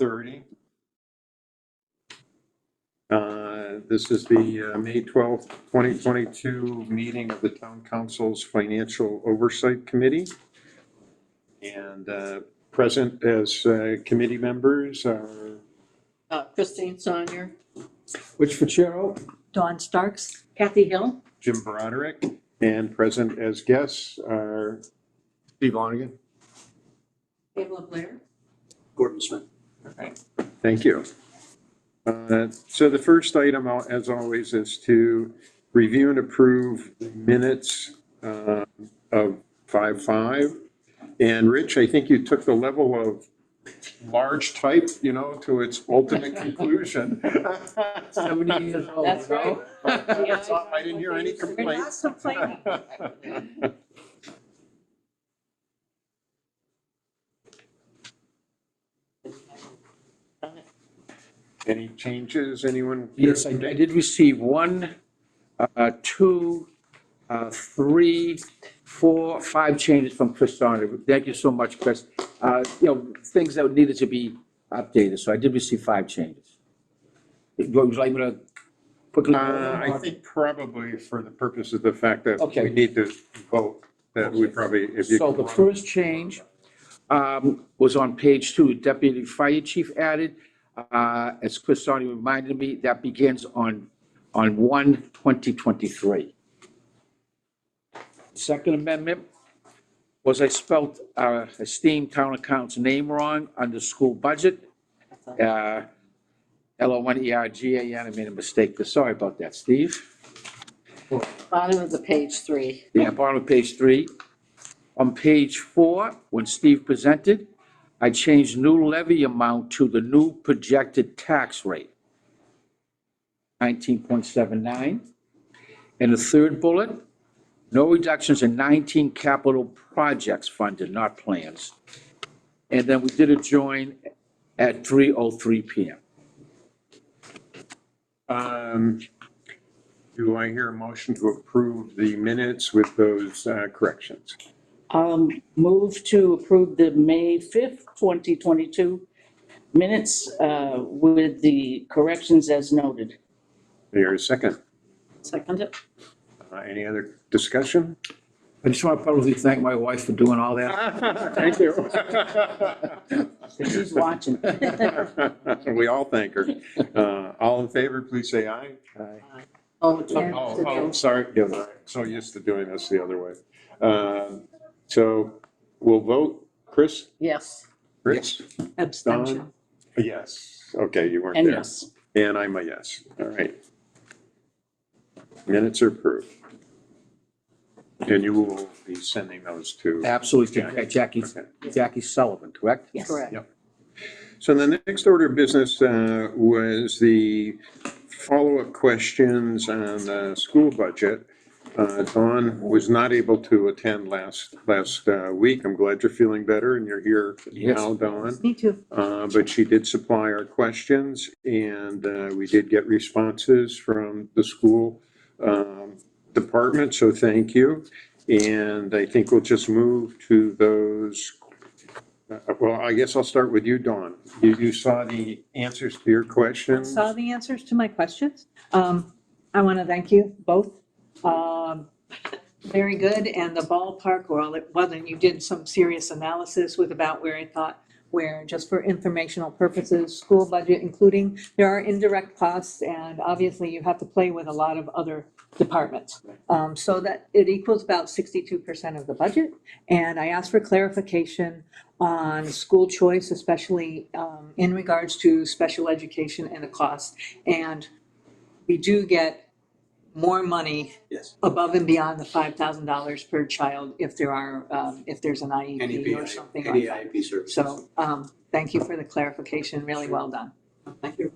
6:30. This is the May 12th, 2022 meeting of the Town Council's Financial Oversight Committee. And present as committee members are Christine Sonier, Rich Fitzgerald. Dawn Starks. Kathy Hill, Jim Broderick, and present as guests are Steve Lonigan. Pamela Blair. Gordon Smith. Thank you. So the first item, as always, is to review and approve the minutes of 5/5. And Rich, I think you took the level of large type, to its ultimate conclusion. 70 years old. That's right. I didn't hear any complaints. Any changes, anyone? Yes, I did receive 1, 2, 3, 4, 5 changes from Chris Sonner. Thank you so much, Chris. Things that needed to be updated, so I did receive 5 changes. Would you like me to quickly? I think probably for the purpose of the fact that Okay. we need to vote, that we probably, if you. So the first change was on page 2, Deputy Fire Chief added. As Chris Sonny reminded me, that begins on 1/2023. Second amendment was I spelled our esteemed town accountant's name wrong under school budget. L-O-N-E-R-G-A-N, I made a mistake. Sorry about that, Steve. Bottom of the page 3. Yeah, bottom of page 3. On page 4, when Steve presented, I changed new levy amount to the new projected tax rate, 19.79. And the third bullet, no reductions in 19 capital projects funded, not plans. And then we did a join at 3:03 p.m. Do I hear a motion to approve the minutes with those corrections? Move to approve the May 5th, 2022 minutes with the corrections as noted. Here, a second. Second it. Any other discussion? I just want to publicly thank my wife for doing all that. Thank you. She's watching. We all thank her. All in favor, please say aye. Oh, it's Oh, sorry. Yeah, so used to doing this the other way. So we'll vote. Chris? yes. Rich? Abstention. Don? Yes. Okay, you weren't And there. yes. And I'm a yes. All right. Minutes are approved. And you will be sending those to. Absolutely, Jackie Sullivan, correct? Yes. Correct. Yep. So the next order of business was the follow-up questions on the school budget. Dawn was not able to attend last week. I'm glad you're feeling better and you're here Yes. now, Dawn. Me too. But she did supply our questions and we did get responses from the school department, so thank you. And I think we'll just move to those. Well, I guess I'll start with you, Dawn. You saw the answers to your questions? Saw the answers to my questions. I want to thank you both. Very good. And the ballpark, well, it wasn't, you did some serious analysis with about where I thought, where just for informational purposes, school budget, including, there are indirect costs, and obviously you have to play with a lot of other departments. So that it equals about 62% of the budget. And I asked for clarification on school choice, especially in regards to special education and the cost. And we do get more money Yes. above and beyond the $5,000 per child if there are, if there's an IEP or something like that. IEP service. So, thank you for the clarification, really well done. Thank you.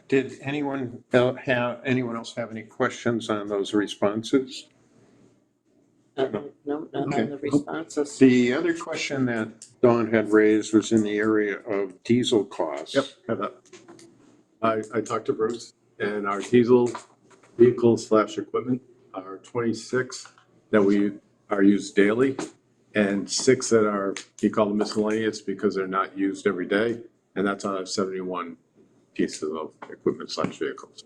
Did anyone else have any questions on those responses? No, none Okay. on the responses. The other question that Dawn had raised was in the area of diesel costs. Yep, have that. I talked to Bruce, and our diesel vehicles/equipment are 26 that we are used daily, and 6 that are, he called them miscellaneous because they're not used every day, and that's on 71 pieces of equipment slash vehicles.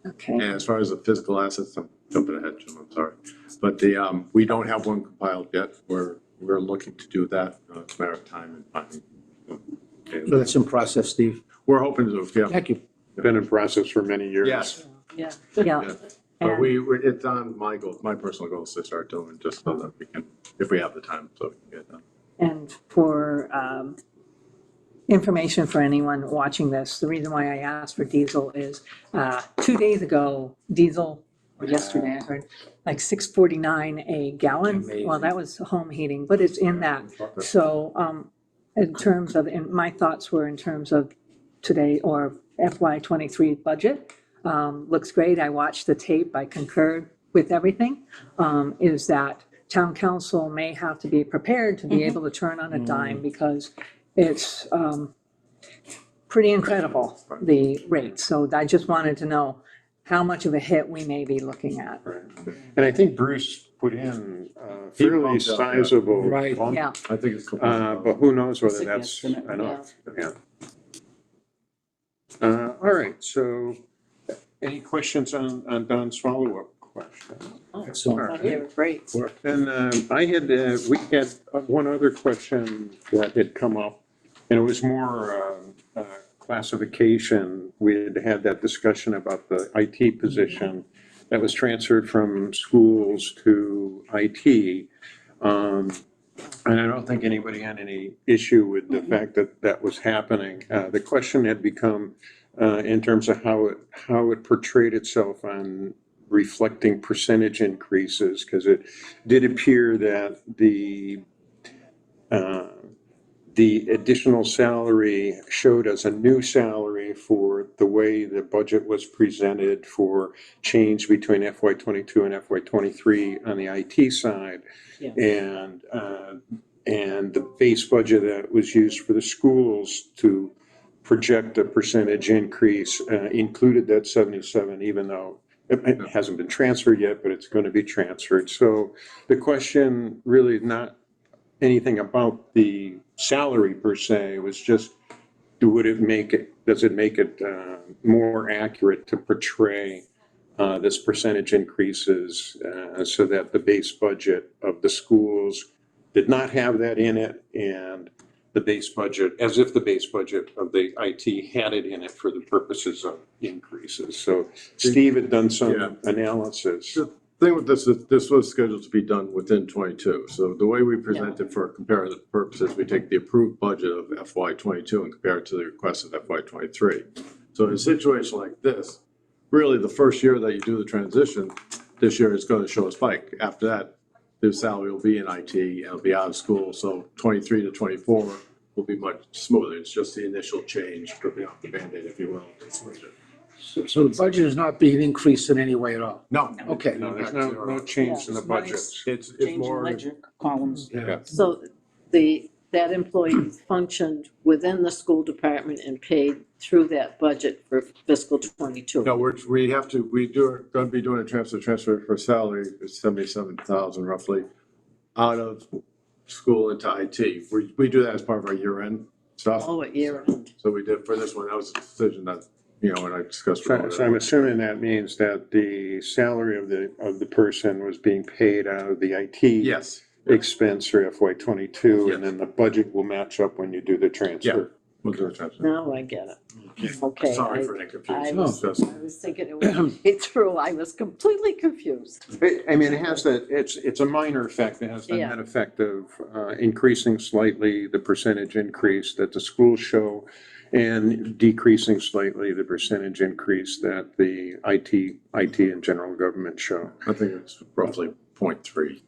Okay, And as far as the physical assets, I'm jumping ahead, Jim, I'm sorry. But we don't have one compiled yet. We're looking to do that. It's a matter of time and finding. So that's in process, Steve. We're hoping to, yeah. Thank you. Been in process for many years. Yes. Yeah. yeah. Yeah. But And- it's on my goal, my personal goal is to start doing just so that we can, if we have the time, so we can get it done. And for information for anyone watching this, the reason why I asked for diesel is 2 days ago, diesel, or yesterday I heard, like $6.49 a gallon. Well, Amazing. that was home heating, but it's in that. So in terms of, and my thoughts were in terms of today or FY23 budget, looks great. I watched the tape. I concurred with everything. Is that town council may have to be prepared to be able to turn on a dime because it's pretty incredible, the rates. So I just wanted to know how much of a hit we may be looking at. Right. And I think Bruce put in a He fairly bumped up, yeah. sizable Right. bump. Yeah, I think it's. But who knows whether that's Significant, enough, yeah. All right, so any questions on Don's follow-up question? Excellent. They were great. And we had one other question that had come up, and it was more classification. We had had that discussion about the IT position that was transferred from schools to IT. And I don't think anybody had any issue with the fact that that was happening. The question had become in terms of how it portrayed itself on reflecting percentage increases, because it did appear that the additional salary showed as a new salary for the way the budget was presented for change between FY22 and FY23 on the IT side. Yeah. And the base budget that was used for the schools to project a percentage increase included that 77, even though it hasn't been transferred yet, but it's going to be transferred. So the question really not anything about the salary per se, it was just, does it make it more accurate to portray this percentage increases so that the base budget of the schools did not have that in it, and the base budget, as if the base budget of the IT had it in it for the purposes of increases. So Steve had done some Yeah. analysis. The thing with this is this was scheduled to be done within 22. So the way we present it for comparative purposes, we take the approved budget of FY22 and compare it to the request of FY23. So in a situation like this, really the first year that you do the transition, this year is going to show a spike. After that, the salary will be in IT, and it'll be out of school. So 23 to 24 will be much smoother. It's just the initial change, stripping off the Band-Aid, if you will. So the budget is not being increased in any way at all? No. Okay. No, there's no change in the budgets. It's Change in more. ledger columns. Yeah. So that employee functioned within the school department and paid through that budget for fiscal 22. No, going to be doing a transfer for salary, it's 77,000 roughly, out of school into IT. We do that as part of our year-end stuff. Oh, at year end. So we did for this one, that was a decision that, when I discussed. So I'm assuming that means that the salary of the person was being paid out of the IT Yes. expense for FY22, Yes. and then the budget will match up when you do the transfer. We'll do a transfer. Now I get it. Okay. Sorry for that confusion. I It's just- was thinking it would get through. I was completely confused. I mean, it has that, it's a minor effect. It has the Yeah. net effect of increasing slightly the percentage increase that the schools show and decreasing slightly the percentage increase that the IT and general government show. I think it's roughly 0.3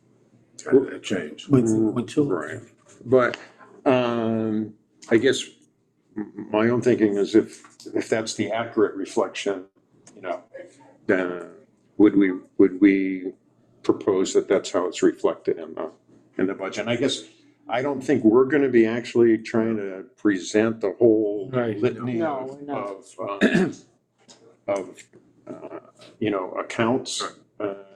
that change. With two? Right. But I guess my own thinking is if that's the accurate reflection, then would we propose that that's how it's reflected in the budget? And I guess I don't think we're going to be actually trying to present the whole Right. litany No, we're not. of accounts.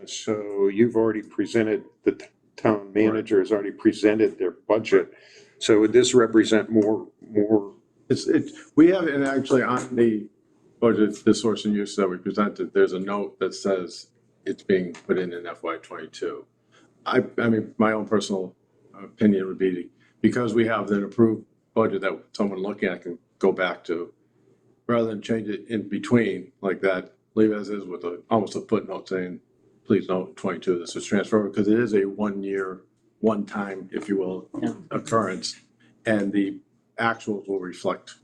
So you've already presented, the town manager has already presented their budget. So would this represent more We have, and actually on the budget, the source and use that we presented, there's a note that says it's being put in FY '22. I mean, my own personal opinion would be, because we have an approved budget that someone looking at can go back to, rather than change it in between like that, leave it as is with almost a footnote saying, please note 22, this is transfer, because it is a 1 year, one time, if you will, occurrence, and the actuals will reflect.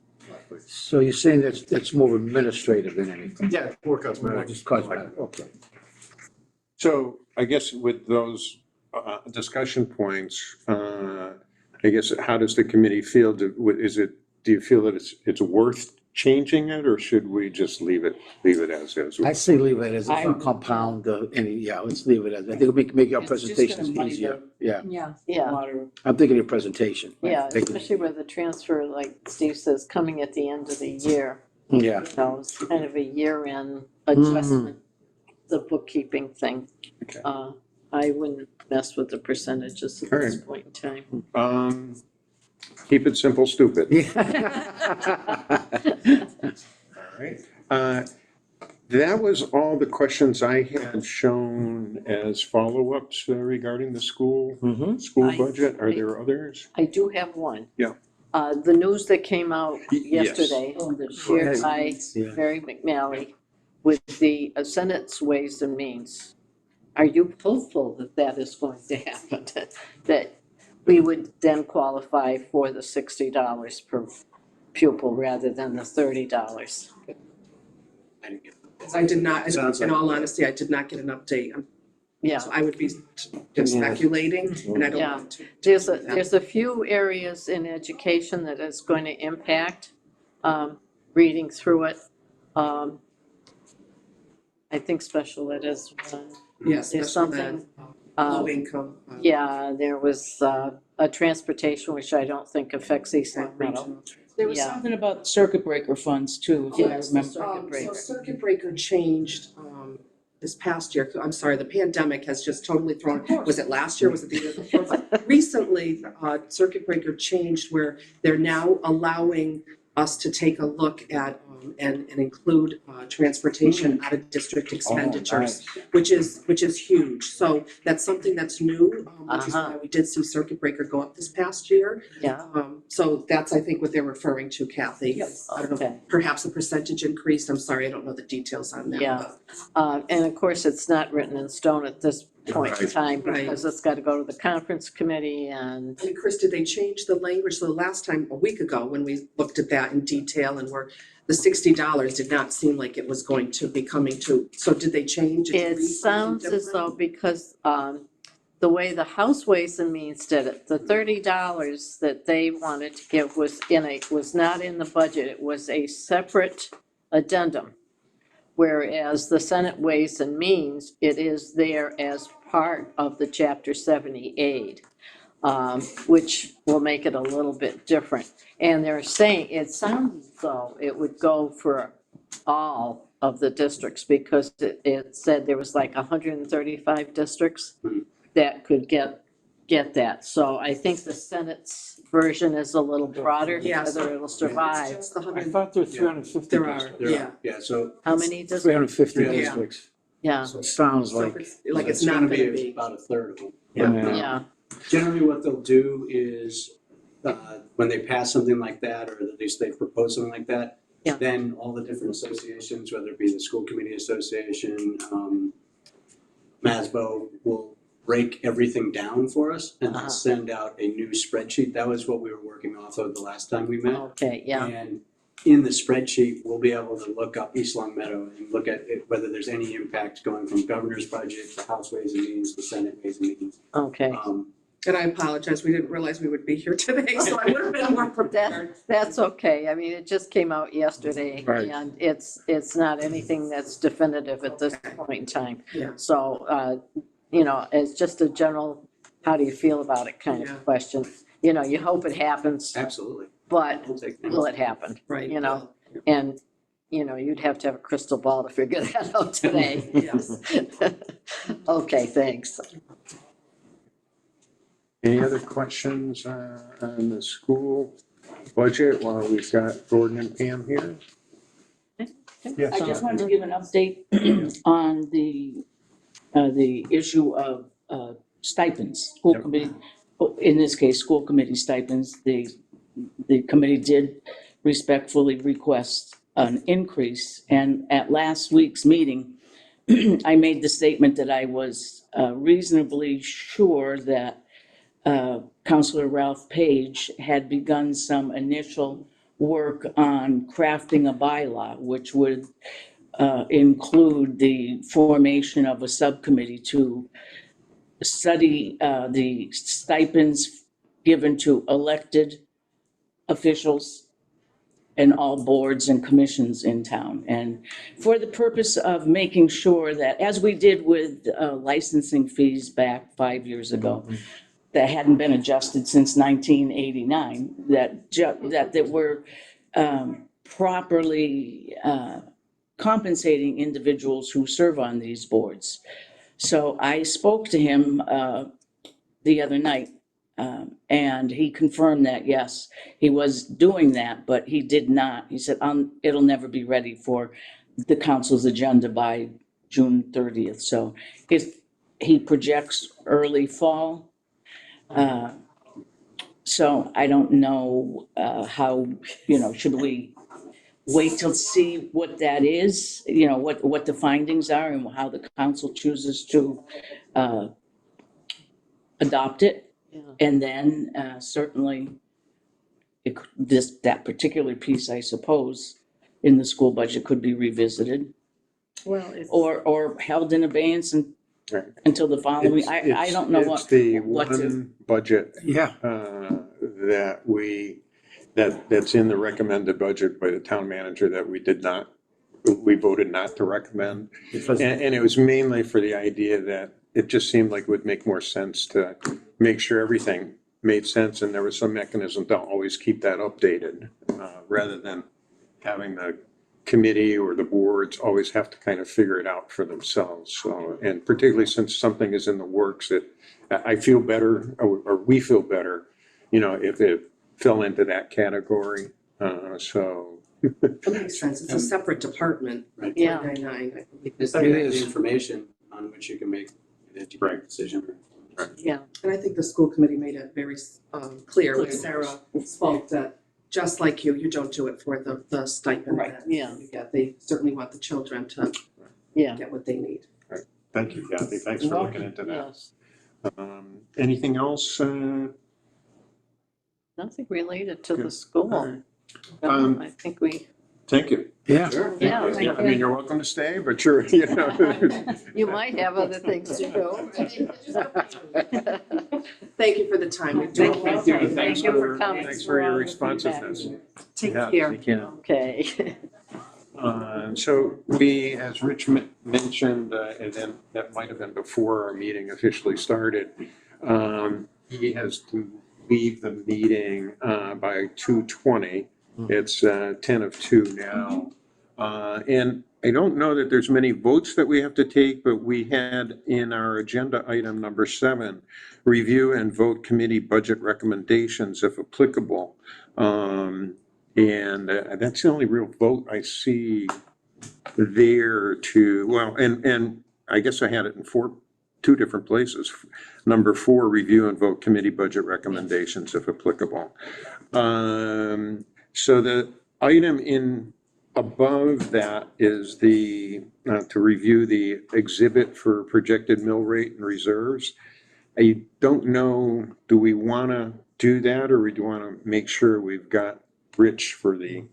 So you're saying that's more administrative than anything? Yeah, more cosmetic. Just cosmetic, okay. So I guess with those discussion points, I guess, how does the committee feel? Do you feel that it's worth changing it, or should we just leave it as is? I say leave it as a compound, let's leave it as, I think it'll make your It's just presentations gonna muddy easier. Yeah, Yeah. Yeah, Water. I'm thinking your presentation. yeah, Thank you. especially with the transfer, like Steve says, coming at the end of the year. Yeah, You know, it's kind of a year-end adjustment, the bookkeeping thing. Okay. I wouldn't mess with the percentages at All this right. point in time. Keep it simple, stupid. yeah. All right. That was all the questions I had shown as follow-ups regarding the school I- budget. Are there others? I do have one. Yeah. The news that came out Yes. yesterday, shared by Yeah. Mary McNally with the Senate's Ways and Means. Are you hopeful that that is going to happen? That we would then qualify for the $60 per pupil rather than the $30? I did not, Sounds in like- all honesty, I did not get an update. Yeah. So I would be just speculating, and I don't Yeah. want to. There's a few areas in education that is going to impact, reading through it. I think special ed is one. Yes, There's special something, ed, low income. Yeah, there was a transportation, which I don't think affects East Long Meadow. regional. There was Yeah. something about circuit breaker funds too, if I Yes, remember. circuit breaker. So circuit breaker changed, this past year. I'm sorry, the pandemic has just totally thrown, was it last year, was it the year before? But recently, circuit breaker changed where they're now allowing us to take a look at, and include, transportation out of district expenditures, which is huge. So that's something that's new, which is why we did see circuit breaker go up this past year. Yeah, So that's, I think, what they're referring to, Kathy. Yes. I don't know, okay. perhaps a percentage increase. I'm sorry, I don't know the details on that. Yeah. but- And of course, it's not written in stone at this point in time Right. because it's got to go to the conference committee and, And Chris, did they change the language? So the last time, a week ago, when we looked at that in detail and the $60 did not seem like it was going to be coming to, so did they change? it sounds as though because the way the House Ways and Means did it, the $30 that they wanted to give was not in the budget. It was a separate addendum. Whereas the Senate Ways and Means, it is there as part of the Chapter 70 aid, which will make it a little bit different. And they're saying, it sounds as though it would go for all of the districts because it said there was like 135 districts that could get that. So I think the Senate's version is a little broader, Yeah, so whether it'll It's survive. just the I 100, thought there were 350 there are, districts. yeah. Yeah, so, How many districts? 350 Yeah. districts. Yeah, So it sounds So like, it's not gonna be. about a third of them. yeah, Generally, what they'll do is, when they pass something like that, or at least they propose something like that, Yeah. then all the different associations, whether it be the School Committee Association, MASBO, will break everything down for us and Uh-huh. then send out a new spreadsheet. That was what we were working off of the last time we met. okay, yeah, And in the spreadsheet, we'll be able to look up East Long Meadow and look at whether there's any impact going from governor's budget to House Ways and Means to Senate Ways and Means. okay. And I apologize, we didn't realize we would be here today, so I would have been more prepared. That's okay. I mean, it just came out yesterday Right. and it's not anything that's definitive at this point in time. Yeah. So, it's just a general, how do you feel about it kind Yeah. of question. You hope it happens, Absolutely. but We'll take that. will it happen? Right. And, you'd have to have a crystal ball to figure that out today. Yes. Okay, thanks. Any other questions on the school budget while we've got Gordon and Pam here? Yes. I just wanted to give an update on the issue of stipends, school Yep. committee, in this case, school committee stipends. The committee did respectfully request an increase, and at last week's meeting, I made the statement that I was reasonably sure that Counselor Ralph Page had begun some initial work on crafting a bylaw, which would include the formation of a subcommittee to study the stipends given to elected officials and all boards and commissions in town. And for the purpose of making sure that, as we did with licensing fees back 5 years ago, that hadn't been adjusted since 1989, that we're properly compensating individuals who serve on these boards. So I spoke to him the other night, and he confirmed that, yes, he was doing that, but he did not. He said, it'll never be ready for the council's agenda by June 30th. So if he projects early fall, so I don't know how, should we wait till see what that is, what the findings are and how the council chooses to adopt it? Yeah. And then certainly that particular piece, I suppose, in the school budget could be revisited Well, it's. or held in abeyance Right. until the following. I It's- don't know It's the what to. one budget Yeah. that's in the recommended budget by the town manager that we voted not to recommend. And it was mainly for the idea that it just seemed like it would make more sense to make sure everything made sense and there was some mechanism to always keep that updated, rather than having the committee or the boards always have to kind of figure it out for themselves. So, and particularly since something is in the works, I feel better, or we feel better, if it fell into that category. So. That makes sense. It's a separate department, Right. Yeah. 999, I believe. There's It the is. information on which you can make an educated decision. Yeah, And I think the school committee made it very clear when Sarah spoke that, just like you don't do it for the stipend Right. that Yeah. you get. They certainly want the children to yeah, get what they need. Thank you, Kathy. Thanks for looking into that. yes. Anything else? Nothing related to the Good. school. All right. No, I think we, Thank you. Yeah. Sure. Yeah. I mean, you're welcome to stay, but sure, you might have other things to do. Thank you for the time. We do Thank you. appreciate it. Thank you for coming. Thanks for your responsiveness. Take Yeah, care. take care. Okay. So we, as Rich mentioned, and then that might have been before our meeting officially started, he has to leave the meeting by 2:20. It's 10 of 2 now. And I don't know that there's many votes that we have to take, but we had in our agenda item number 7, review and vote committee budget recommendations if applicable. And that's the only real vote I see there and I guess I had it in 2 different places. Number 4, review and vote committee budget recommendations if applicable. So the item above that is to review the exhibit for projected mill rate and reserves. I don't know, do we want to do that, or do we want to make sure we've got Rich for the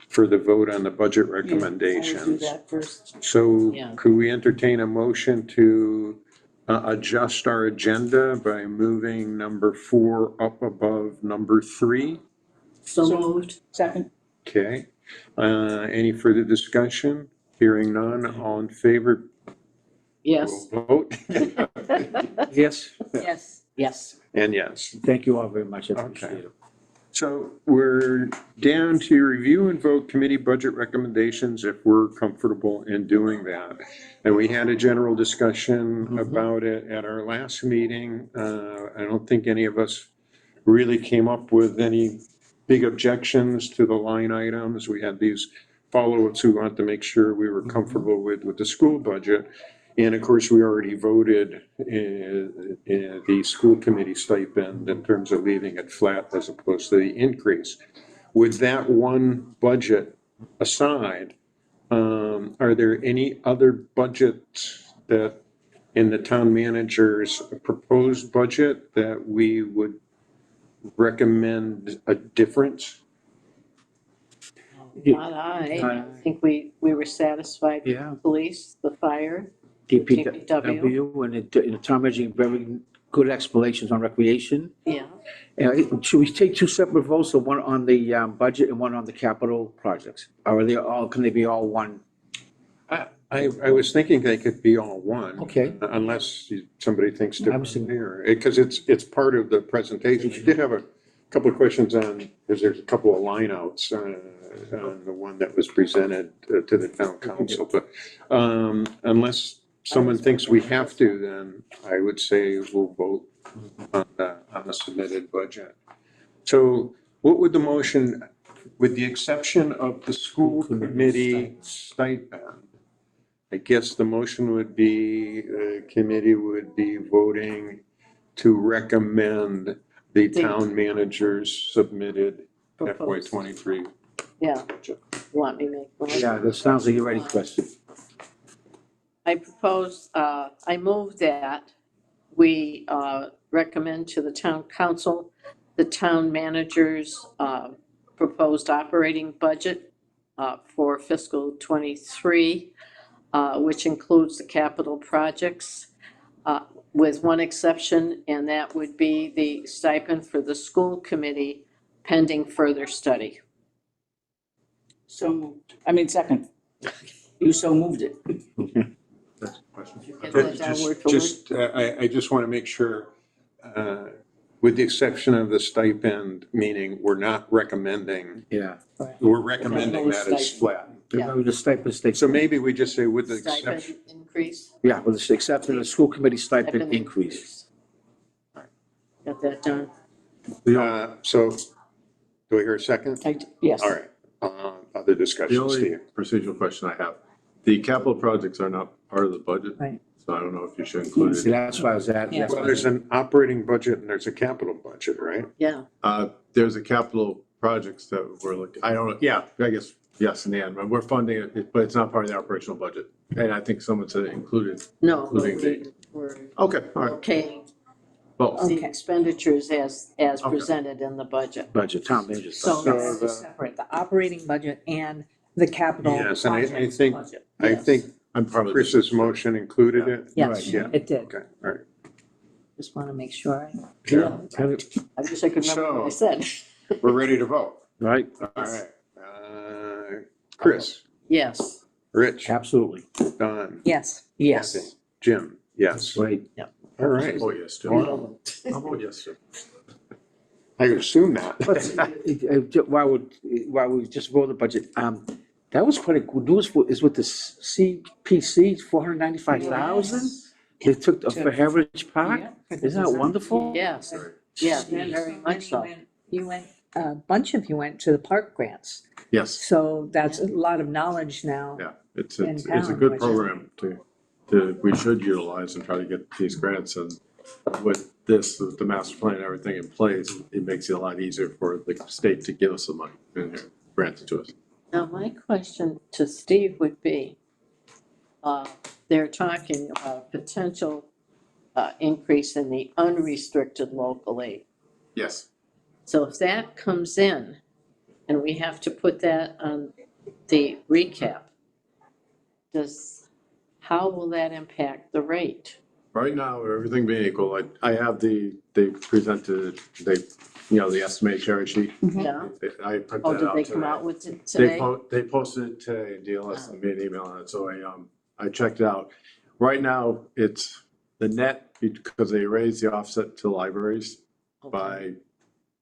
vote on the budget I would do recommendations? that first. So Yeah. could we entertain a motion to adjust our agenda by moving number 4 up above number 3? So moved. Second. Okay. Any further discussion? Hearing none, all in favor? Yes. We'll vote. Yes. Yes. Yes. And yes. Thank you all very much. I Okay. appreciate it. So we're down to review and vote committee budget recommendations if we're comfortable in doing that. And we had a general discussion about it at our last meeting. I don't think any of us really came up with any big objections to the line items. We had these follow-ups who wanted to make sure we were comfortable with the school budget. And of course, we already voted the school committee stipend in terms of leaving it flat as opposed to the increase. With that one budget aside, are there any other budgets that in the town manager's proposed budget that we would recommend a difference? Not I think we were satisfied with Yeah. the police, the fire. DPW, and the town manager gave very good explanations on recreation. Yeah, Should we take two separate votes, so one on the budget and one on the capital projects? Or are they all, can they be all one? I was thinking they could be all one. Okay. Unless somebody thinks I'm different seeing- here, because it's part of the presentation. We did have a couple of questions on, because there's a couple of lineouts on the one that was presented to the town council, but unless someone thinks we have to, then I would say we'll vote on the submitted budget. So what would the motion, with the exception of the school committee stipend, I guess the motion would be, committee would be voting to recommend the town manager's submitted FY proposed. '23 Yeah, budget. want me to make one? Yeah, that sounds like you're ready, Chris. I propose, I move that we recommend to the town council the town manager's proposed operating budget for fiscal '23, which includes the capital projects, with one exception, and that would be the stipend for the school committee pending further study. So moved. I mean, second. You so moved it. That's a question. Get that down word for word? Just, I just want to make sure, with the exception of the stipend, meaning we're not recommending, Yeah. we're recommending that as flat. Yeah. The stipend, So maybe we just say with the exception. Stipend increase? yeah, with the exception of the school committee stipend increase. Got that done? So, do I hear a second? Yes. All right, other The discussion, only Steve. procedural question I have, the capital projects are not part of the budget. Right. So I don't know if you should include See, it. that's why I was at. Yeah. Well, there's an operating budget and there's a capital budget, right? Yeah, There's a capital projects that we're looking, I don't know, yeah, I guess, yes, in the end, but we're funding it, but it's not part of the operational budget. And I think someone said it included. no, Including we're Okay, all right, okay, well, the Okay. expenditures as Okay. presented in the budget. Budget, town manager's So budget. that's just separate, the operating budget and the capital Yes, and I projects think, budget. I Yes. think I'm part of. Chris's motion included it. Yes, Yeah. it did. Okay, all right. Just want to make sure. Yeah. I wish I could remember what I said. We're ready to vote. Right, All right. Chris, Yes, Rich, absolutely. Don, Yes. Yes. Jim, yes. Great. All right. Oh, yes, too. Oh, yes, too. I assume that. While we just voted the budget, that was quite a good news is with the CPC, 495,000? They took for Heritage Park? Isn't that wonderful? yes, yeah, very much so. You went, a bunch of you went to the park grants, Yes, so that's a lot of knowledge now. yeah, it's In a town, good which- program we should utilize and try to get these grants. And with this, with the master plan and everything in place, it makes it a lot easier for the state to give us the money and grant it to us. Now, my question to Steve would be, they're talking about a potential increase in the unrestricted local aid. Yes. So if that comes in and we have to put that on the recap, how will that impact the rate? Right now, everything being equal, I have they presented, the estimated cherry sheet. Yeah? I printed Oh, that did out they today. come out with it today? They posted it today, DLS sent me an email on it, so I checked it out. Right now, it's the net, because they raised the offset to libraries by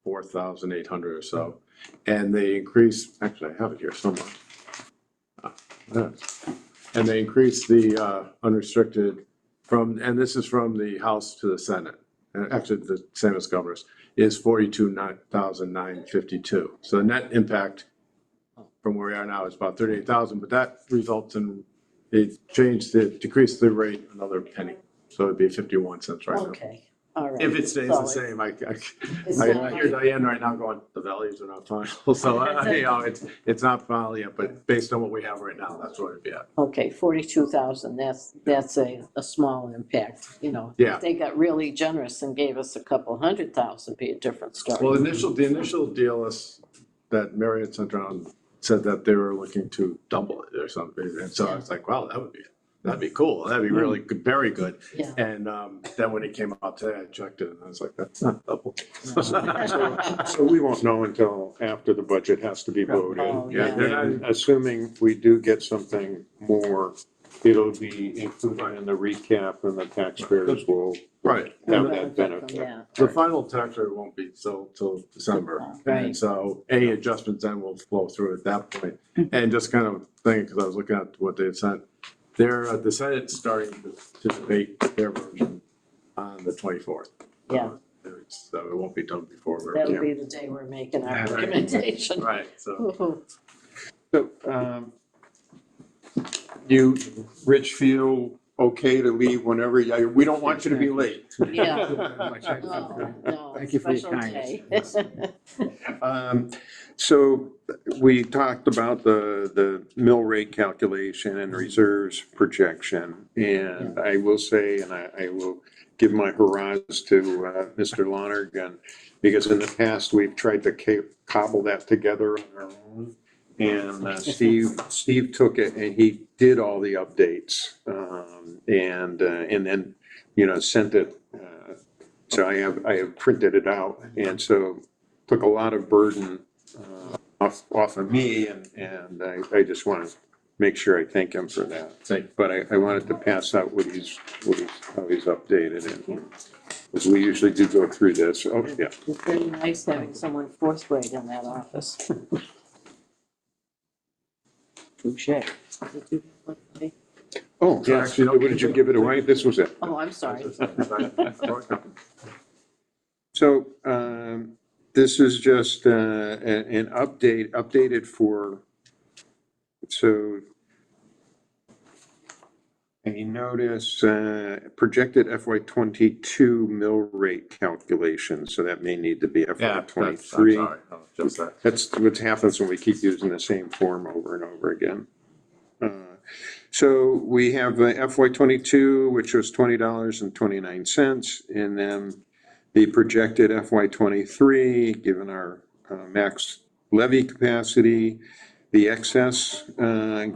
4,800 or so. And they increased, actually, I have it here somewhere. And they increased the unrestricted and this is from the House to the Senate. actually the same as governor's, is 42,952. So the net impact from where we are now is about 38,000, but that results in, decreased the rate another penny. So it'd be 51 cents right now. Okay, all right. If it stays So the same, I it's I not hear like- Diane right now going, the values are not final. So, you know, it's not final yet, but based on what we have right now, that's where it'd be at. Okay, 42,000, that's a small impact, you know. Yeah. If they got really generous and gave us a couple 100,000, be a different story. Well, the initial deal is that Marriott sent around said that they were looking to double it or something. And so I was like, wow, that'd be cool. That'd be really good, very good. Yeah. And then when it came out today, I checked it and I was like, that's not double. So we won't know until after the budget has to be voted. Oh, Yeah, yeah. they're not, And assuming we do get something more, it'll be included in the recap and the taxpayers will right. have that benefit. Yeah, The final tax rate won't be till December. Right. And so any adjustments then will flow through at that point. And just kind of thinking, because I was looking at what they had sent, the Senate's starting to debate their version on the 24th. Yeah. So it won't be done before. that'll be the day we're making our Right. recommendation. Right, so. Woo-hoo. So, you, Rich, feel okay to leave whenever, we don't want you to be late. Yeah. Thank you very much. No, Thank you for your special kindness. day. So we talked about the mill rate calculation and reserves projection. And I will say, and I will give my hurrahs to Mr. Lonergan, because in the past, we've tried to cobble that together on our own. And Steve took it and he did all the updates, and then, you know, sent it. So I have printed it out, and so took a lot of burden off of me, and I just want to make sure I thank him for that. But I wanted to pass out how he's updated it, because we usually do go through this. Oh, yeah. It's very nice having someone fourth grade in that office. Touche. Oh, yes. Actually, no, What did you give it away? This was it. Oh, I'm sorry. So, this is just an updated for, so you notice projected FY '22 mill rate calculation, so that may need to be FY '23. Just that. That's what happens when we keep using the same form over and over again. So we have FY '22, which was $20.29, and then the projected FY '23, given our max levy capacity, the excess,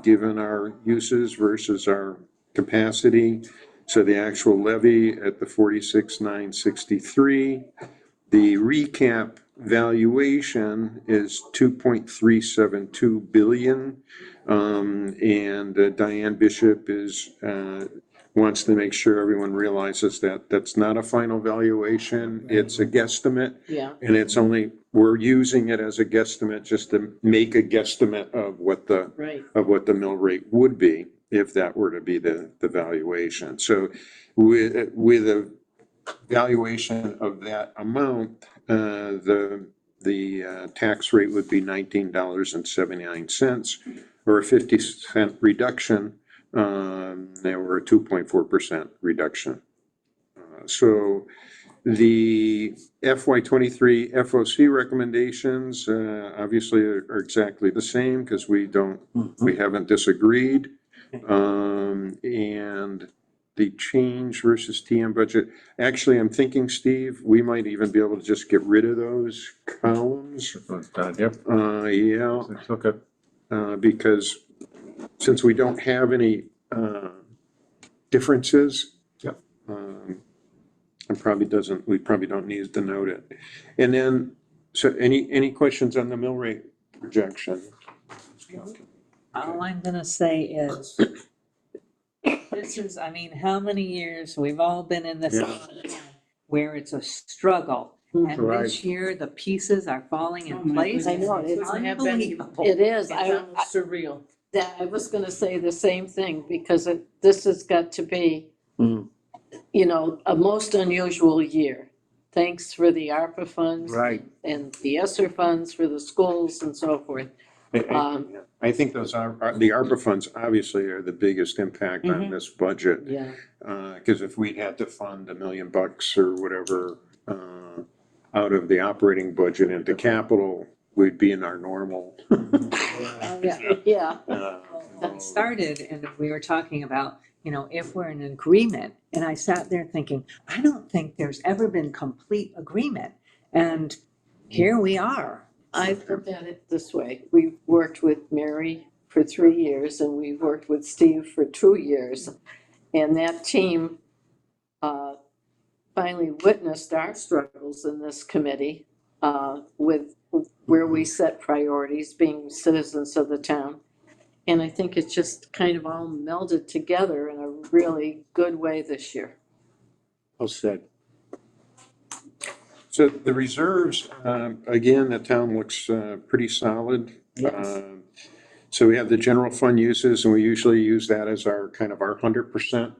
given our uses versus our capacity. So the actual levy at the 46,963. The recap valuation is 2.372 billion. And Diane Bishop wants to make sure everyone realizes that that's not a final valuation. It's a guesstimate. Yeah, And it's only, we're using it as a guesstimate just to make a guesstimate of what the right. mill rate would be if that were to be the valuation. So with a valuation of that amount, the tax rate would be $19.79, or a 50-cent reduction. There were a 2.4% reduction. So the FY '23 FOC recommendations obviously are exactly the same, because we haven't disagreed. And the change versus TM budget, actually, I'm thinking, Steve, we might even be able to just get rid of those columns. Yep. Yeah, Okay. because since we don't have any differences. Yep. We probably don't need to note it. And then, so any questions on the mill rate projection? All I'm gonna say is, this is, I mean, how many years, we've all been in this where it's a struggle. And Right. this year, the pieces are falling in place. I know, It's unbelievable. It is. Surreal. I was gonna say the same thing, because this has got to be, Mm. you know, a most unusual year. thanks for the ARPA funds. Right. And the ESSER funds for the schools and so forth. I think those are, the ARPA funds obviously are the biggest impact on this budget. Yeah, Because if we had to fund $1 million or whatever out of the operating budget into capital, we'd be in our normal. yeah. That started, and we were talking about, if we're in agreement, and I sat there thinking, I don't think there's ever been complete agreement, and here we are. I look at it this way. We've worked with Mary for 3 years and we've worked with Steve for 2 years. And that team finally witnessed our struggles in this committee with where we set priorities, being citizens of the town. And I think it's just kind of all melded together in a really good way this year. Well said. So the reserves, again, the town looks pretty solid. Yes. So we have the general fund uses, and we usually use that as our kind of our 100%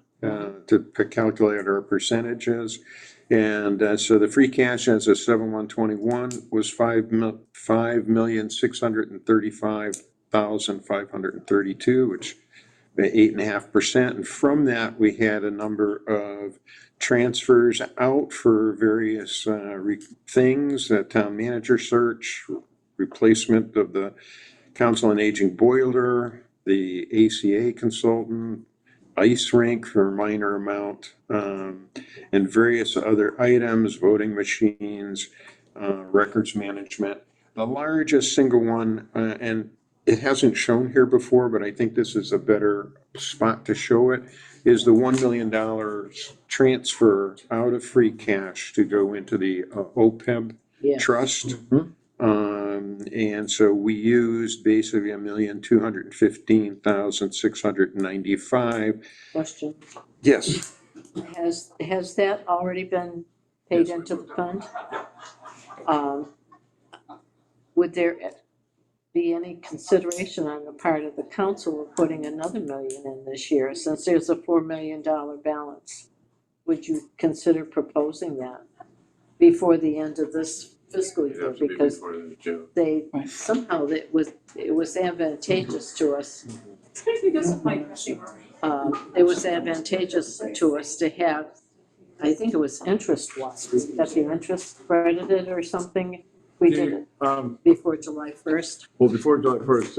to calculate our percentages. And so the free cash as of 7/1/21 was $5,635,532, which 8.5%. And from that, we had a number of transfers out for various things, town manager search, replacement of the council on aging boiler, the ACA consultant, ice rink for a minor amount, and various other items, voting machines, records management. The largest single one, and it hasn't shown here before, but I think this is a better spot to show it, is the $1 million transfer out of free cash to go into the OPEB Yeah. trust. And so we used basically $1,215,695. Question. Yes. Has that already been paid into the fund? Would there be any consideration on the part of the council of putting another million in this year, since there's a $4 million balance? Would you consider proposing that before the end of this fiscal It'd year? have to be Because before the end of June. they, Right. somehow it was advantageous to us. It was advantageous to us to have, I think it was interest-wise, that the interest credited or something. We did it before July 1st. Well, before July 1st,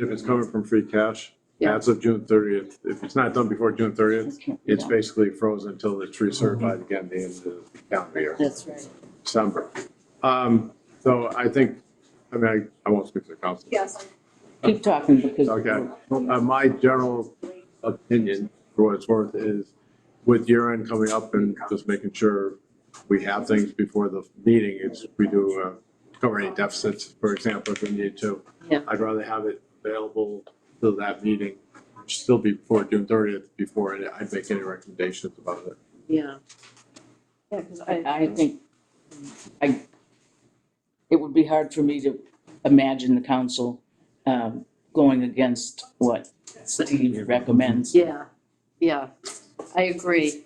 if it's coming from free cash, Yeah. as of June 30th, if it's not done before June 30th, it's basically frozen until it's recertified again the end of the calendar year, That's right. December. So I think, I won't speak to the council. Yes. Keep talking because. Okay, my general opinion, for what it's worth, is with year end coming up and just making sure we have things before the meeting, we do cover any deficits, for example, if we need to. Yeah. I'd rather have it available till that meeting, which still be before June 30th, before I'd make any recommendations about it. Yeah. Yeah, because I think it would be hard for me to imagine the council going against what Steve recommends. yeah, I agree.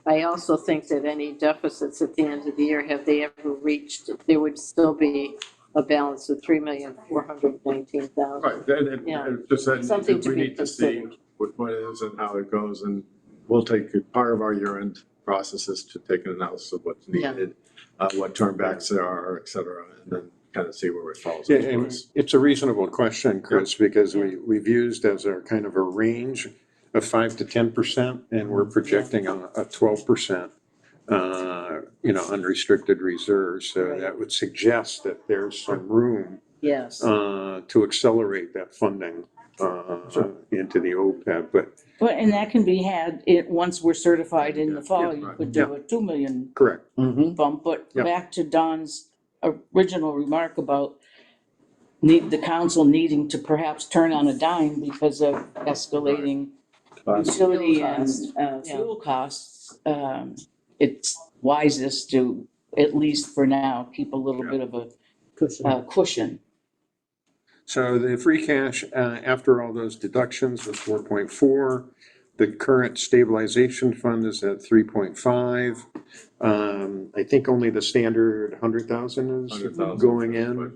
I also think that any deficits at the end of the year, have they ever reached, there would still be a balance of $3,419,000. Right, Yeah. just that Something to we be need to see considered. what it is and how it goes, and we'll take part of our year end processes to take an analysis of what's Yeah. needed, what turnbacks there are, et cetera, and then kind of see where it falls. Yeah, into and place. it's a reasonable question, Chris, because we've used as a kind of a range of 5 to 10%, and we're projecting a 12%, unrestricted reserve. So Right. that would suggest that there's some room Yes, to accelerate that funding into the OPEB, but Well, and that can be had, once we're certified in the fall, you could do a 2 million correct. bump. But Yep. back to Don's original remark about the council needing to perhaps turn on a dime because of escalating utility Fuel and costs. fuel costs. It's wisest to, at least for now, keep a little bit of a cushion. So the free cash, after all those deductions was 4.4. The current stabilization fund is at 3.5. I think only the standard 100,000 is 100,000 going in.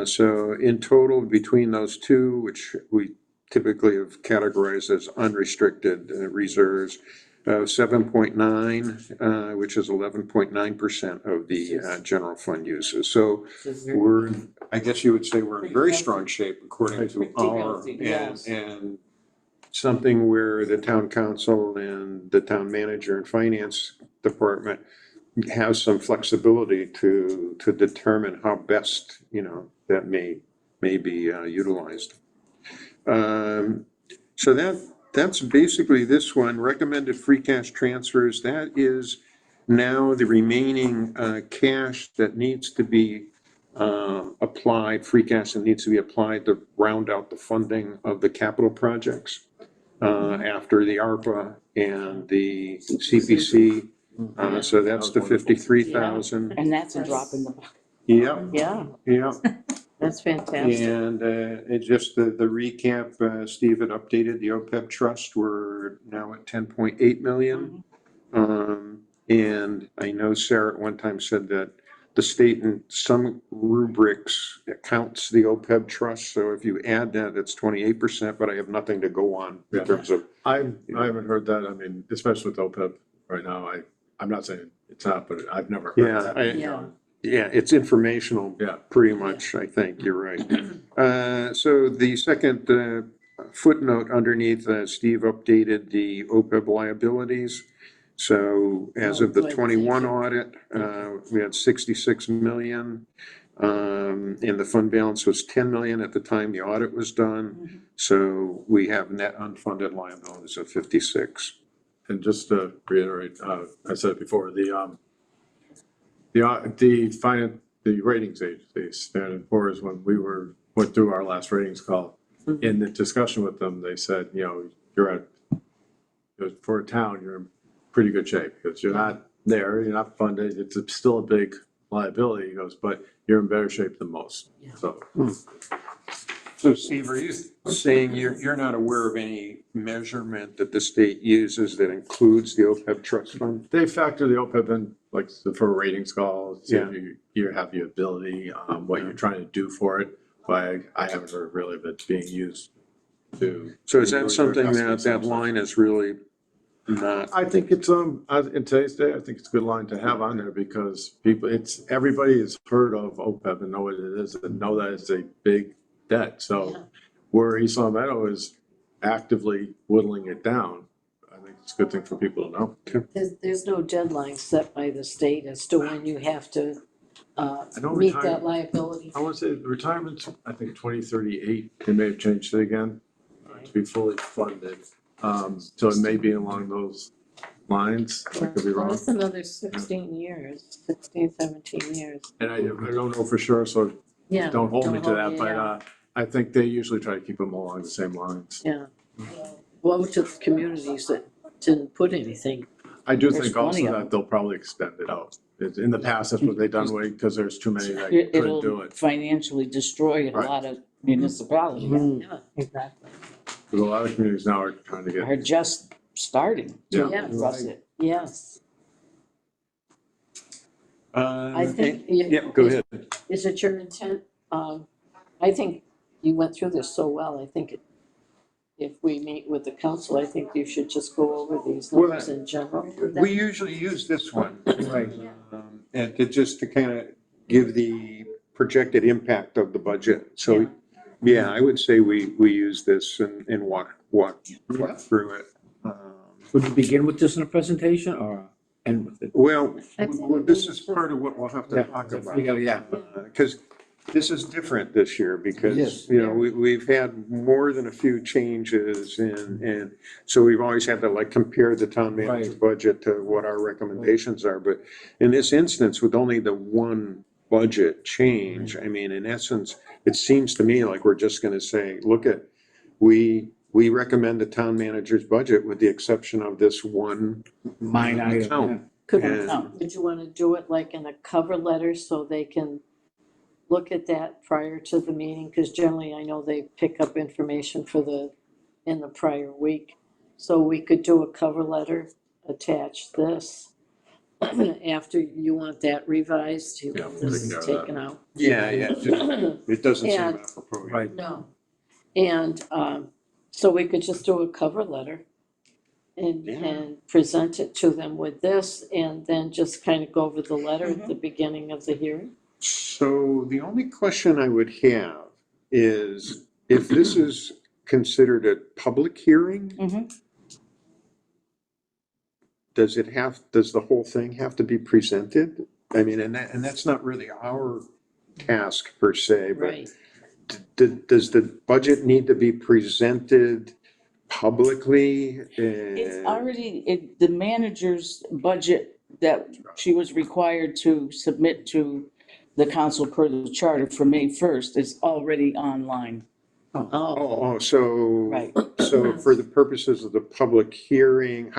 So in total, between those two, which we typically have categorized as unrestricted reserves, 7.9, which is 11.9% of the general fund uses. So we're, I guess you would say we're in very strong shape according to our, Yes. and something where the town council and the town manager and finance department have some flexibility to determine how best, that may be utilized. So that's basically this one. Recommended free cash transfers, that is now the remaining cash that needs to be applied, free cash that needs to be applied to round out the funding of the capital projects after the ARPA and the CPC. So that's the 53,000. And that's a drop in the bucket. Yeah, Yeah, yeah. that's fantastic. And just the recap, Steve had updated the OPEB trust. We're now at 10.8 million. And I know Sarah at one time said that the state in some rubrics counts the OPEB trust. So if you add that, it's 28%, but I have nothing to go on in terms of. I haven't heard that. I mean, especially with OPEB right now, I'm not saying it's not, but I've never heard Yeah, that. Yeah, it's informational. Yeah. Pretty much, I think, you're right. So the second footnote underneath, Steve updated the OPEB liabilities. So as of the good, 21 thank you. audit, we had 66 million. And the fund balance was 10 million at the time the audit was done. So we have net unfunded liabilities of 56. And just to reiterate, I said it before, the ratings agencies, Standard & Poor's, when we went through our last ratings call, in the discussion with them, they said, for a town, you're in pretty good shape, because you're not there, you're not funded, it's still a big liability, he goes, but you're in better shape than most, so. So Steve, are you saying you're not aware of any measurement that the state uses that includes the OPEB trust fund? They factor the OPEB in, like, for a ratings call, see Yeah. if you have the ability, what you're trying to do for it, but I haven't heard really of it being used to. So is that something that line is really not? I think it's, in today's day, I think it's a good line to have on there, because everybody has heard of OPEB and know what it is, and know that it's a big debt, so where East Long Meadow is actively whittling it down, I think it's a good thing for people to know. There's no deadline set by the state as to when you have to know meet retirement- that liability. I want to say the retirement's, I think, 2038, they may have changed it again, to be fully funded, so it may be along those lines, I could be Well, wrong. that's another 16 years, 16, 17 years. And I don't know for sure, so Yeah. don't hold me to that, me, but yeah. I think they usually try to keep them along the same lines. Yeah. Woe to the communities that didn't put anything. I do There's think also plenty of that they'll probably extend it out. In the past, that's what they've done, because there's too many that couldn't do It'll it. financially destroy a Right. lot of municipalities, Yeah. Exactly. Because a lot of communities now are trying to get, are just starting Yeah. to address it. Yes. I think. Yeah, go ahead. Is it your intent? I think you went through this so well. I think if we meet with the council, I think you should just go over these Well, numbers in general. We usually use this one. Right. And to kind of give the projected impact of the budget. So, yeah, I would say we use this and walk through it. Would we begin with this in a presentation or end with it? Well, I think this is part of what we'll have to talk about. Yeah. Because this is different this year because, Yes. we've had more than a few changes and so we've always had to like compare the town manager Right. budget to what our recommendations are. But in this instance, with only the one budget change, I mean, in essence, it seems to me like we're just gonna say, we recommend the town manager's budget with the exception of this one Mine item. account. Could And- would you want to do it like in a cover letter so they can look at that prior to the meeting? Because generally I know they pick up information in the prior week. So we could do a cover letter, attach this. After you want that revised, you Yeah, want we'll this take care of that. taken out. Yeah, it doesn't seem And- appropriate. Right. No. And so we could just do a cover letter Yeah. and present it to them with this, and then just kind of go over the letter at the beginning of the hearing. So the only question I would have is if this is considered a public hearing, Mhm. does the whole thing have to be presented? I mean, and that's not really our task per se, but Right. does the budget need to be presented publicly? It's already, the manager's budget that she was required to submit to the council per the charter for May 1st is already online. Oh, So. Right. So for the purposes of the public hearing,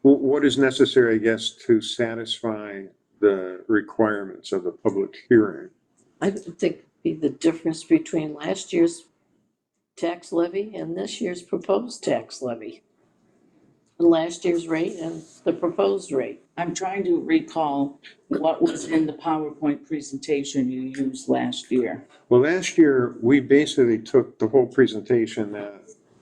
what is necessary, I guess, to satisfy the requirements of the public hearing? I would think be the difference between last year's tax levy and this year's proposed tax levy. Last year's rate and the proposed rate. I'm trying to recall what was in the PowerPoint presentation you used last year. Well, last year, we basically took the whole presentation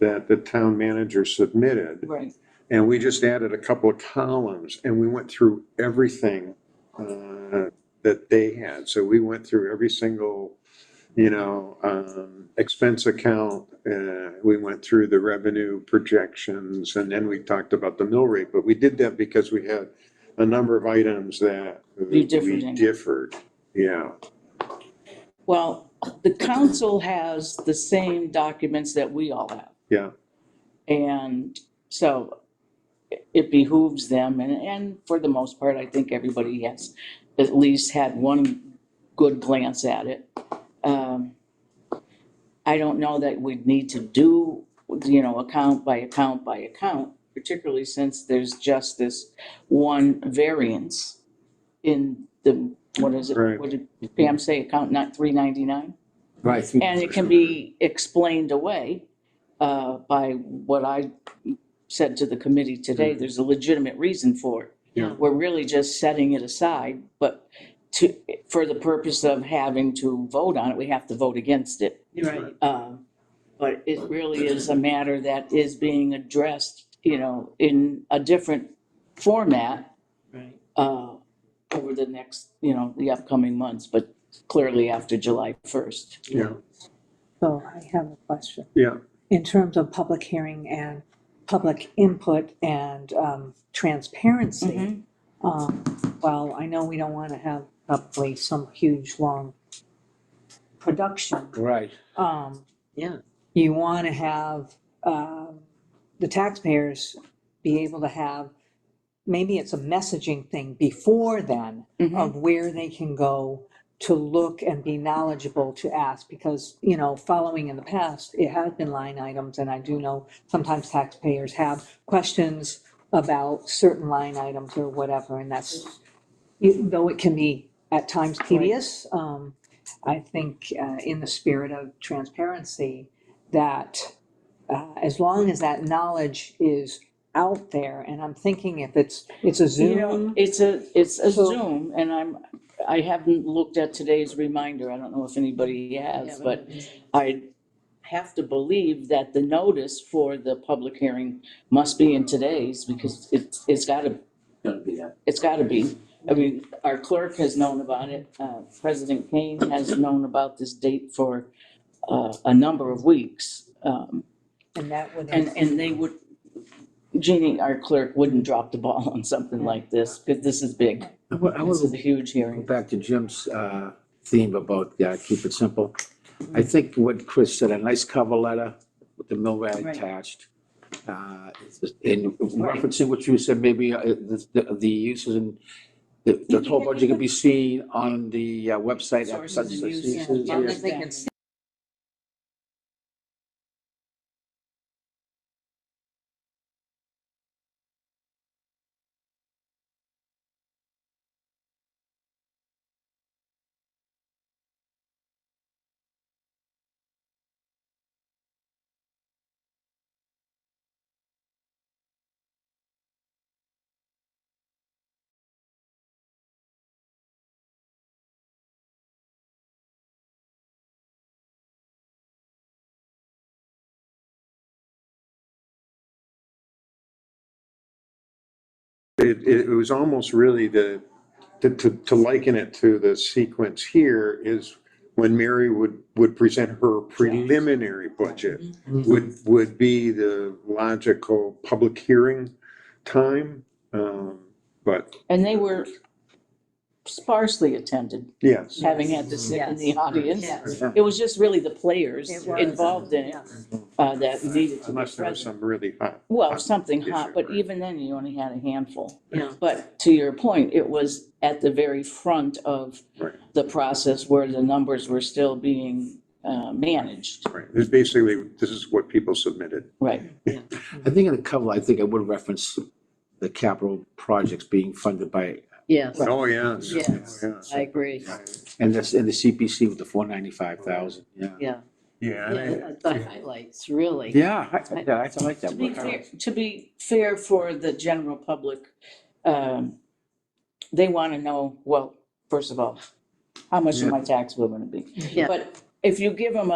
that the town manager submitted, Right. and we just added a couple of columns, and we went through everything that they had. So we went through every single, expense account. We went through the revenue projections, and then we talked about the mill rate. But we did that because we had a number of items that You differed we in. differed. Yeah. Well, the council has the same documents that we all have. Yeah. And so it behooves them, and for the most part, I think everybody has at least had one good glance at it. I don't know that we'd need to do, account by account by account, particularly since there's just this one variance in the, what is it? Right. What did Pam say, account not 399? Right. And it can be explained away by what I said to the committee today. There's a legitimate reason for it. Yeah. We're really just setting it aside, but for the purpose of having to vote on it, we have to vote against it. Right. But it really is a matter that is being addressed, in a different format Right. over the next, the upcoming months, but clearly after July 1st. Yeah. So I have a question. Yeah. In terms of public hearing and public input and transparency, well, I know we don't want to have probably some huge, long production. Right. Yeah. You want to have the taxpayers be able to have, maybe it's a messaging thing before then of where they can go to look and be knowledgeable to ask, because, following in the past, it has been line items, and I do know sometimes taxpayers have questions about certain line items or whatever, and that's, though it can be at times tedious, I think in the spirit of transparency, that as long as that knowledge is out there, and I'm thinking if it's a Zoom. It's a So- Zoom, and I haven't looked at today's reminder. I don't know if anybody has, but I have to believe that the notice for the public hearing must be in today's, because it's gotta be that. It's gotta be. I mean, our clerk has known about it. President Kane has known about this date for a number of weeks. And that would. And they would, Jeannie, our clerk, wouldn't drop the ball on something like this, because this is big. I want This is to a huge go hearing. back to Jim's theme about keep it simple. I think what Chris said, a nice cover letter with the mill rate Right. attached. In referencing what you said, maybe the uses and the whole budget can be seen on the website. Sources and uses. Yes. Yeah, As they can see it was almost really to liken it to the sequence here is when Mary would present her preliminary budget, would be the logical public hearing time. But And they were sparsely attended, yes, having had to sit in the Yes. audience. Yes. It was just really the players It was. involved in it Yes. that needed to be unless there was present. some really hot. Well, something hot, issue, but right. even then you only had a handful. Yeah. But to your point, it was at the very front of Right. the process where the numbers were still being managed. Right, it's basically, this is what people submitted. Right. I think in the cover, I think I would reference the capital projects being funded by, Yes, Oh, yes. yes, I agree. and that's in the CPC with the 495,000, yeah. Yeah, Yeah, yeah, the highlights, really. Yeah, I like that. To be fair for the general public, they want to know, well, first of all, how much is my tax bill going to be? Yeah. But if you give them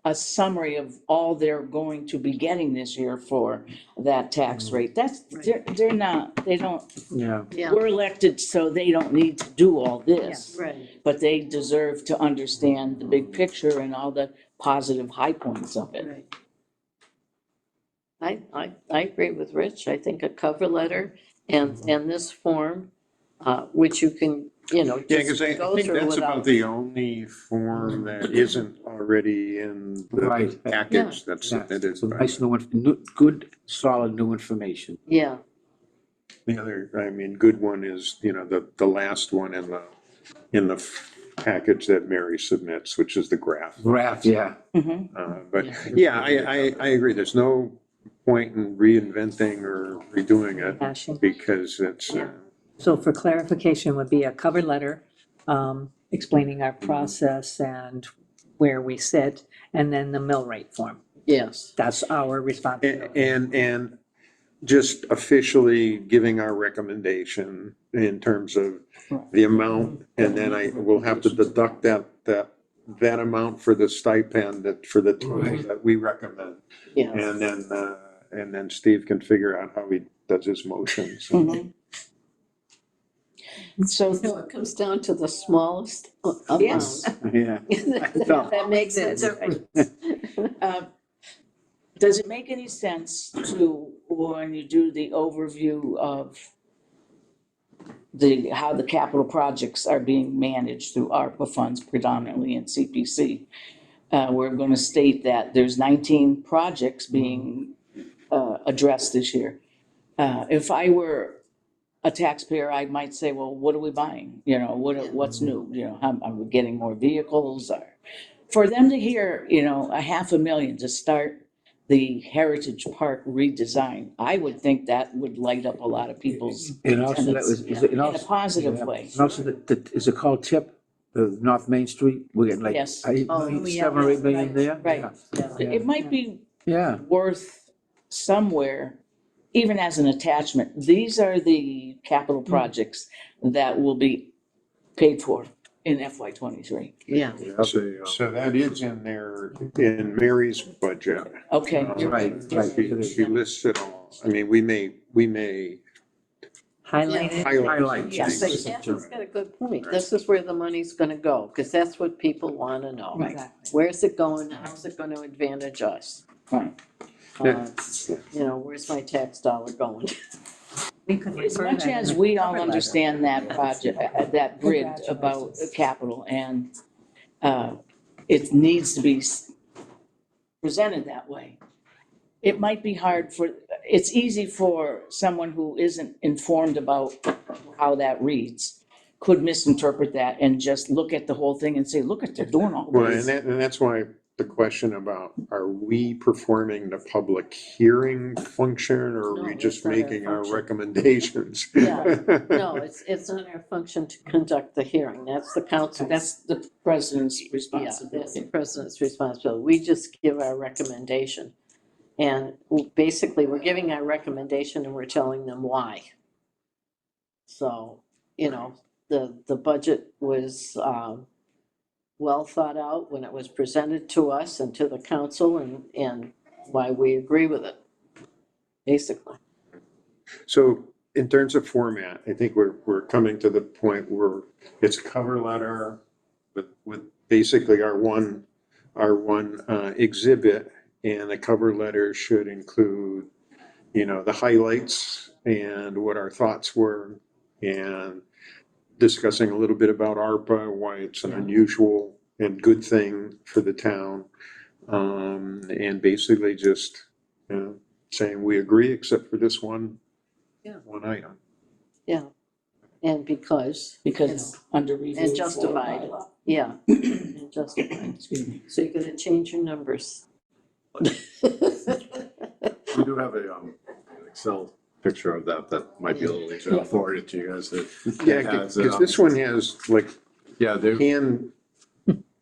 a summary of all they're going to be getting this year for that tax rate, they're not, they don't, Yeah. Yeah, we're elected, so they don't need to do all this. right. But they deserve to understand the big picture and all the positive high points of it. Right. I agree with Rich. I think a cover letter and this form, which you can, Yeah, because just I go think through that's about without. the only form that isn't already in the Right. package that's submitted. So nice good, solid new information. Yeah, The other, I mean, good one is, the last one in the package that Mary submits, which is the graph. Graph, yeah. But yeah, I agree. There's no point in reinventing or redoing Hashing. it because it's, So for clarification would be a cover letter explaining our process and where we sit, and then the mill rate form. yes, That's our responsibility. and just officially giving our recommendation in terms of the amount, and then I will have to deduct that amount for the stipend for the total that we recommend. yeah. And then Steve can figure out how he does his motions. So, So it comes down to the smallest yes. amount. Yeah. That makes sense. Does it make any sense to, when you do the overview of how the capital projects are being managed through ARPA funds predominantly in CPC, we're going to state that there's 19 projects being addressed this year. If I were a taxpayer, I might say, well, what are we buying? What's new? Are we getting more vehicles? Or for them to hear, $500,000 to start the Heritage Park redesign, I would think that would light up a lot of people's And also that was, in a positive way. And also is it called TIP, the North Main Street? We're getting like Yes. 7 or 8 million there? Right. Yeah. It might be Yeah. worth somewhere, even as an attachment, these are the capital projects that will be paid for in FY '23. Yeah, So that is in there, in Mary's budget. Okay, Right. She lists it all. I mean, we may Highlight it. highlight Yes. but things. Kathy's got a good point. This is where the money's gonna go, because that's what people want to know. Exactly. Where's it going? How's it gonna advantage us? Right. Where's my tax dollar going? We could As refer much that as in the we all cover letter. understand that project, that grid about capital, and it needs to be presented that way. It might be hard it's easy for someone who isn't informed about how that reads, could misinterpret that and just look at the whole thing and say, look at, they're doing all Well, this. and that's why the question about, are we performing the public hearing function, or are No, we just it's not our making our function. recommendations? Yeah. No, it's not our function to conduct the hearing. That's the council. That's the president's Yeah, that's the responsibility. president's responsibility. We just give our recommendation. And basically, we're giving our recommendation and we're telling them why. So, the budget was well thought out when it was presented to us and to the council, and why we agree with it, basically. So in terms of format, I think we're coming to the point where it's a cover letter with basically our one exhibit, and the cover letter should include, the highlights and what our thoughts were, and discussing a little bit about ARPA, why it's an unusual and good thing for the town. And basically just, saying we agree except for this one item. Yeah, and because, Because under review. and for justified, bylaw. yeah, and justified. Excuse me. So you're gonna change your numbers. We do have an Excel picture of that might be a little easier. I'll forward it to you guys. Yeah, because this one has like Yeah, they, hand,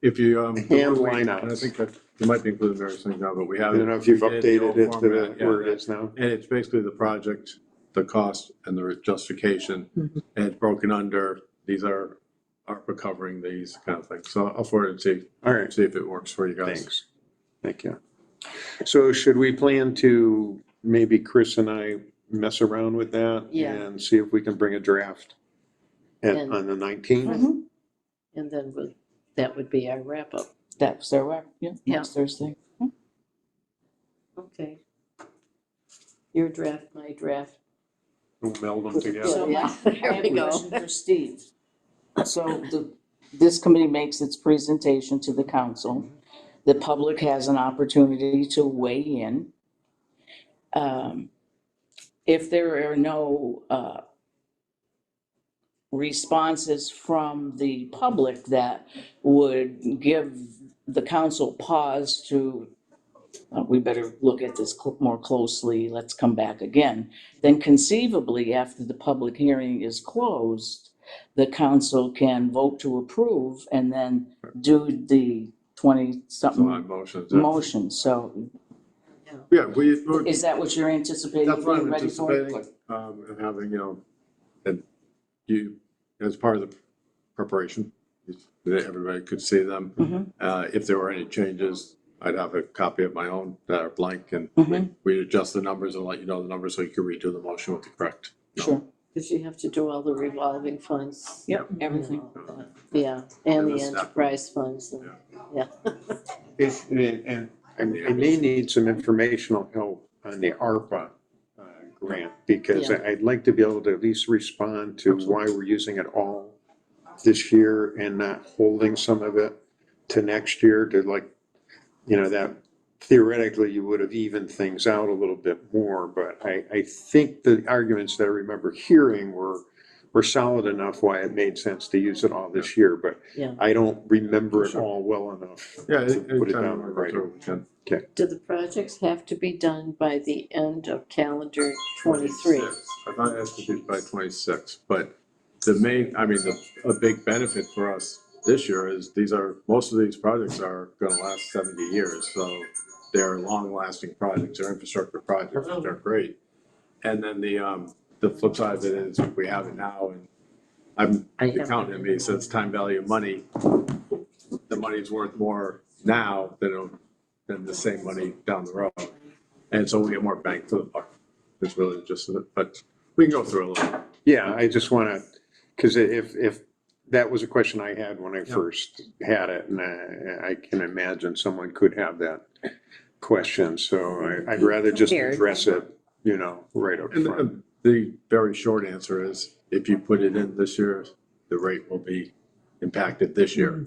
if you, hand line and I outs. think that you might be including various things now, but we I have. don't know if you've we did the updated old it to format, where it is now. And it's basically the project, the cost, and the justification. And it's broken under, these are ARPA covering these kind of things. So I'll forward it to you, All right, see if it works for you guys. thanks. Thank you. So should we plan to, maybe Chris and I mess around with that? Yeah. And see if we can bring a draft And- on the 19th? Mhm. And then that would be our wrap up. That was their work, Yeah. next Thursday. Okay. Your draft, my draft. We'll meld them together. So Yeah, I there have we a go. question for Steve. So this committee makes its presentation to the council. The public has an opportunity to weigh in. If there are no responses from the public that would give the council pause to, we better look at this more closely, let's come back again, then conceivably, after the public hearing is closed, the council can vote to approve and then do the So 20-something on motions. motion. So Yeah, we're, is that what you're anticipating that's what being I'm ready for? anticipating, and having, that you, as part of the preparation, that everybody could see them. Mhm. If there were any changes, I'd have a copy of my own that are blank, and Mhm. we'd adjust the numbers and let you know the numbers so you can redo the motion with the correct. Sure. Because you have to do all the revolving funds. Yep, everything. Yeah, and And the the step. enterprise funds, and, yeah. And I may need some informational help on the ARPA grant, because Yeah. I'd like to be able to at least respond to why we're using it all this year and not holding some of it to next year to, like, that theoretically you would have evened things out a little bit more, but I think the arguments that I remember hearing were solid enough why it made sense to use it all this year, but Yeah. I don't remember it all well enough Yeah, to put it anytime down we in go writing. through, we can. Do the projects have to be done by the end of calendar 23? I thought it has to be by 26, but the main, a big benefit for us this year is most of these projects are gonna last 70 years, so they're long-lasting projects, they're infrastructure projects, they're great. And then the flip side of it is we have it now, and the accountant in me says time value of money, the money's worth more now than the same money down the road. And so we get more bang for the buck. It's really just, but we can go through a little. Yeah, I just want to, because if that was a question I had when I first had it, and I can imagine someone could have that question, so I'd rather just address it, right up And front. the very short answer is, if you put it in this year, the rate will be impacted this year.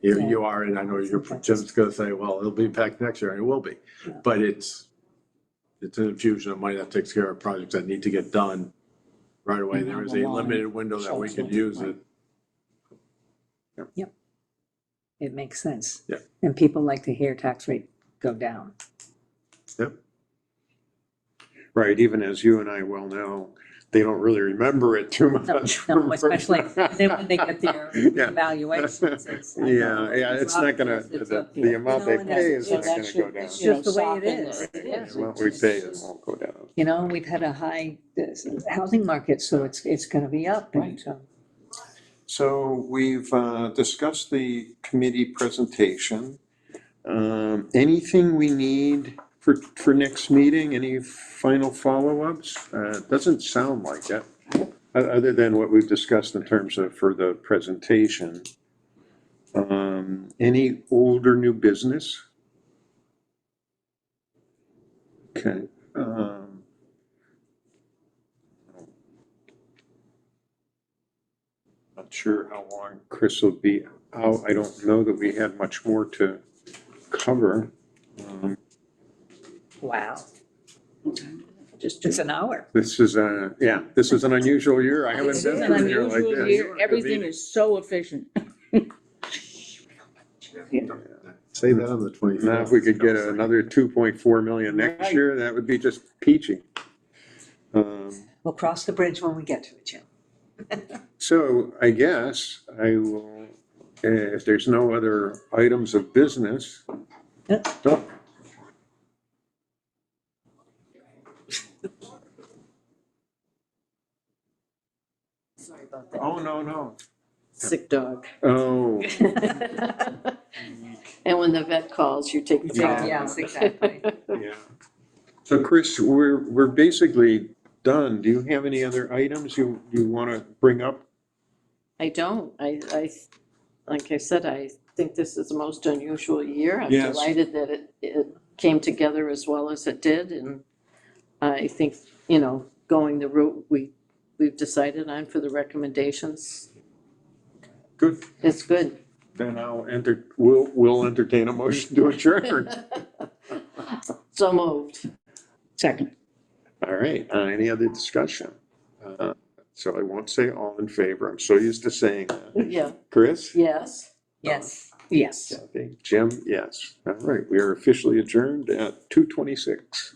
You are, and I know Jim's gonna say, well, it'll be impacted next year, and it will be. But it's an infusion of money that takes care of projects that need to get done right away. And There is how a long limited window that we could use it. It makes sense. Yeah. And people like to hear tax rate go down. Yep. Right, even as you and I well know, they don't really remember it too much. No, especially then when they get their Yeah. evaluations. it's, I know, Yeah, it's not gonna, it's the up here. amount they and pay is So not that gonna should- go down. It's just the way it soften is. It Yeah. is. The amount we pay won't go down. We've had a high housing market, so it's gonna be up. Right. So we've discussed the committee presentation. Anything we need for next meeting? Any final follow-ups? Doesn't sound like it, other than what we've discussed in terms of for the presentation. Any old or new business? Okay. Not sure how long Chris will be out. I don't know that we had much more to cover. Wow, Just it's an hour. This is this is an unusual year. I haven't This been is an through a year like unusual this. year. Everything is so efficient. Say that on the 25th. Now, if we could get another 2.4 million next Right. year, that would be just peachy. We'll cross the bridge when we get to it, Jim. So I guess I will, if there's no other items of business. Yep. Oh, Sorry about that. oh, no. Sick dog. Oh, And when the vet calls, you take the Yeah. dog. Yes, exactly. yeah. So Chris, we're basically done. Do you have any other items you want to bring up? I don't. Like I said, I think this is the most unusual year. I'm Yes. delighted that it came together as well as it did. And I think, going the route we've decided on for the recommendations, Good. it's good. Then we'll entertain a motion to adjourn. So moved. Second. All right, any other discussion? So I won't say all in favor. I'm so used to saying that. Yeah, Chris? yes. Yes. Yes. Kathy? Jim? Yes. All right, we are officially adjourned at 2:26.